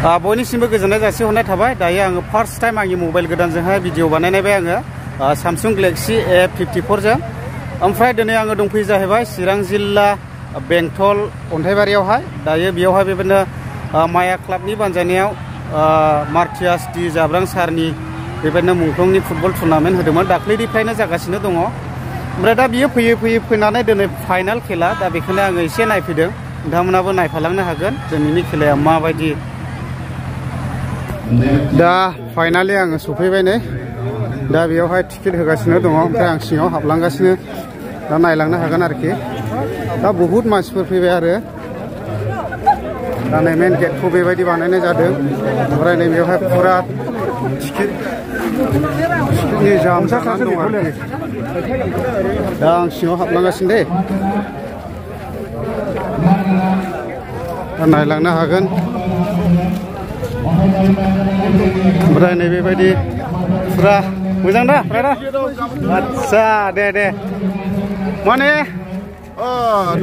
बयनिसिमबो गोजोननाय जासिहरनाय थाबाय। दायो आङो फार्स्ट टाइम आंनि मबाइल गोदानजोंहाय भिडिअ बानायनायबाय आङो सामसुं गेलेक्सि A54 जों। ओमफ्राय दिनै आङो दंफैयो जाहैबाय चिरां जिल्ला बेंटल अन्थाइबारियावहाय। दायो बेयावहाय बेबायदिनो माया क्लाबनि बानजायनायाव मार्टियास डि जाब्रां सारनि बेबायदिनो मुंख्लंनि फुटबल टुर्नामेन्ट होदोंमोन। दाख्लैनिफ्रायनो जागासिनो दङ। ओमफ्राय दा बियो फैयै फैनानै दिनै फाइनाल खेला। दा बेखौनो आङो एसे नायफैदों। नोंथांमोनाबो नायफालांनो हागोन दिनैनि खेलाया माबायदि। दा फाइनालि आङो सफैबाय नै। दा बेयावहाय टिकेट होगासिनो दङ। ओमफ्राय आं सिङाव हाबलांगासिनो। दा नायलांनो हागोन आरोखि। दा बहुद मानसिफोर फैबाय आरो। दा नै मेन गेटखौ बेबायदि बानायनाय जादों। ओमफ्राय नै बेयावहाय फुरा टिकेटनि जाम जानानै दं आरोखि। दा आं सिङाव हाबलांगासिनो दे। दा नायलांनो हागोन। ओमफ्राय नै बेबायदि फुरा मोजां दा आदसा दे माने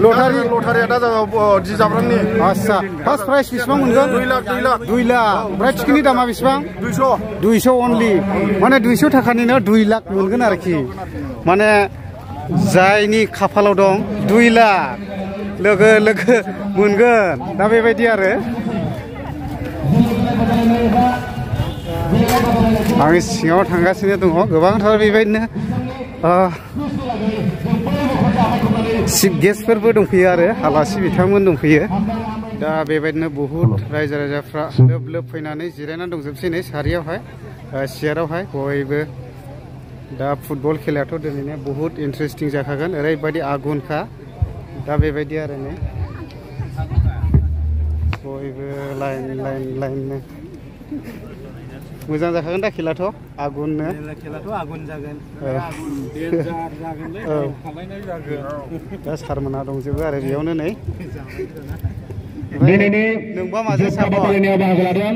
लटारिया दा जि जाब्रांनि आदसा फार्स्ट प्राइज बेसेबां मोनगोन? 2 लाख। ओमफ्राय टिकेटनि दामा बेसेबां? 200 अनलि। माने 200 थाखानिनो 2 लाख मोनगोन आरोखि। माने जायनि खाफालाव दं 2 लाख लोगो मोनगोन। दा बेबायदि आरो आं सिङाव थांगासिनो दङ। गोबांथार बेबायदिनो चिफ गेस्टफोरबो दंफैयो आरो आलासि बिथांमोन दंफैयो। दा बेबायदिनो बहुद रायजो राजाफ्रा लोब फैनानै जिरायनानै दंजोबसै नै सारियावहाय सियारावहाय बयबो। दा फुटबल खेलायाथ' दिनैनो बहुद इन्टारेस्टिं जाखागोन। ओरैबायदि आगुनखा। दा बेबायदि आरो नै बयबो लाइन मोजां जाखागोन दा खेलाथ' आगुननो। खेलाथ' आगुन जागोन। दा सारमोना दंजोबो आरो बेयावनो नै। नोंबा माजों बाहागो लादों।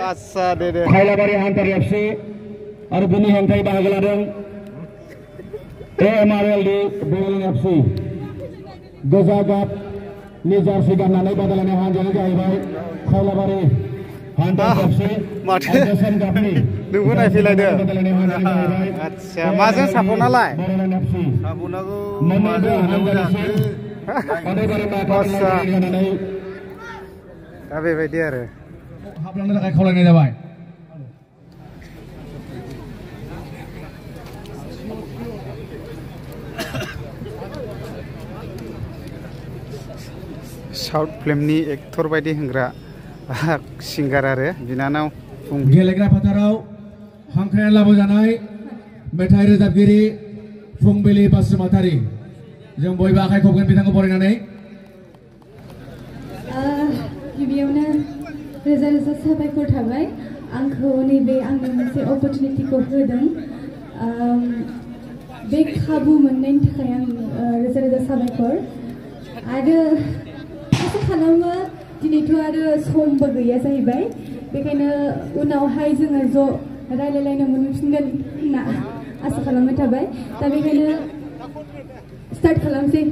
आदसा दे खैलाबारि हान्टार एफसि आरो बिनि हेंथायै बाहागो लादों AMRLD बेंगल एफसि। गोजा गाबनि जार्सि गाननानै बादायलायनाय हान्जायानो जाहैबाय खैलाबारि हान्टार एफसि। माथो नोंबो नायफैलायदों? आदसा माजों सापनालाय? दा बेबायदि आरो हाबलांनो थाखाय खावलायनाय जाबाय। साउथ फिल्मनि एक्टर बायदि होनग्रा सिंगार आरो बिनानाव। गेलेग्रा फोथाराव हांख्रायनानै लाबोजानाय मेथाइ रोजाबगिरि फुंबिलि बसुमतारी। जों बयबो आखाइ खबगोन बिथांखौ बरायनानै। गिबियावनो रोजा साबायखर थाबाय आंखौ नैबे आंनि मोनसे अपरचुनिटिखौ होदों। बे खाबु मोननायनि थाखाय आं रोजा साबायखर। आरो आसा खालामो दिनैथ' आरो समबो गैया जाहैबाय। बेखायनो उनावहाय जोङो ज' रायलायलायनो मोनफिनगोन होनना आसा खालामनाय थाबाय। दा बेखायनो स्टार्ट खालामसै।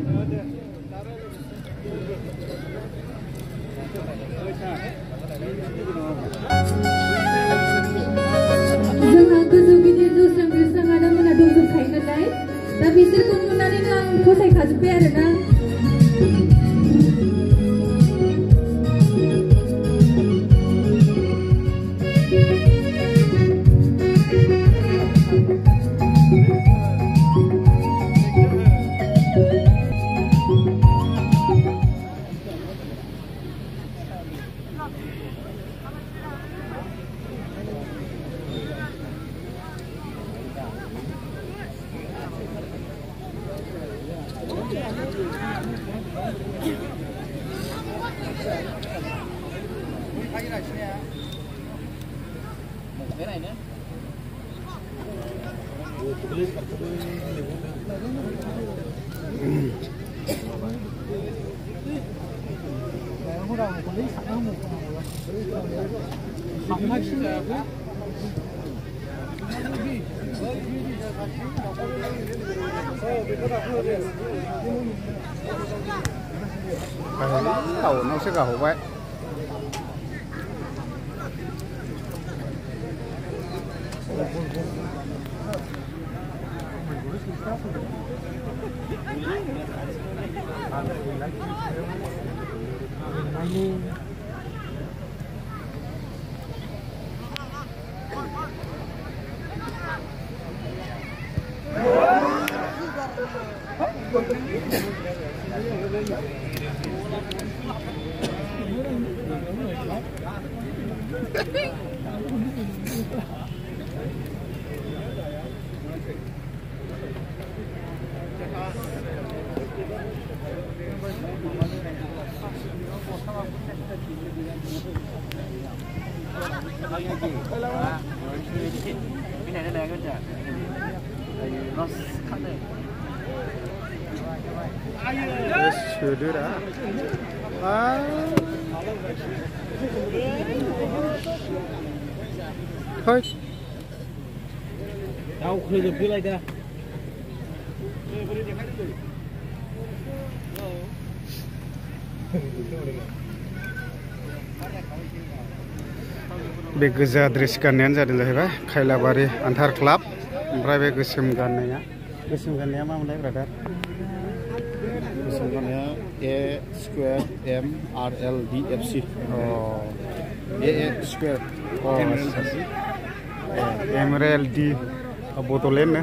जोंहा गोजौ गिदिर जौस्रां आदामोना दंजोबखायो नालाय। दा बिसोरखौ नुनानैनो आं फसायखाजोब्बाय आरोना। टाउनावसो गाहरबाय। Sudura. Thôi. Đâu khơi được lại đây. बे गोजा ड्रेस गाननायानो जादों जाहैबाय खैलाबारि आन्थार क्लाब ओमफ्राय बे गोसोम गाननाया मामोनलाय ब्रादार गोसोम गाननाया A square M R L D F C A square M R L D Bodoland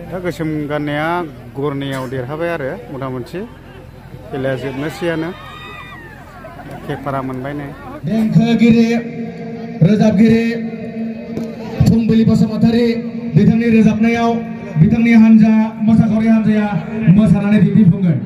दा गोसोम गाननाया गरनैयाव देरहाबाय आरो मथा मथि खेलाया जोबनोसैयानो केपारा मोनबाय नै देंखोगिरि रोजाबगिरि फुंबिलि बसुमतारी बिथांनि रोजाबनायाव बिथांनि हानजा मोसाखावरि हानजाया मोसानानै दिन्थिफुंगोन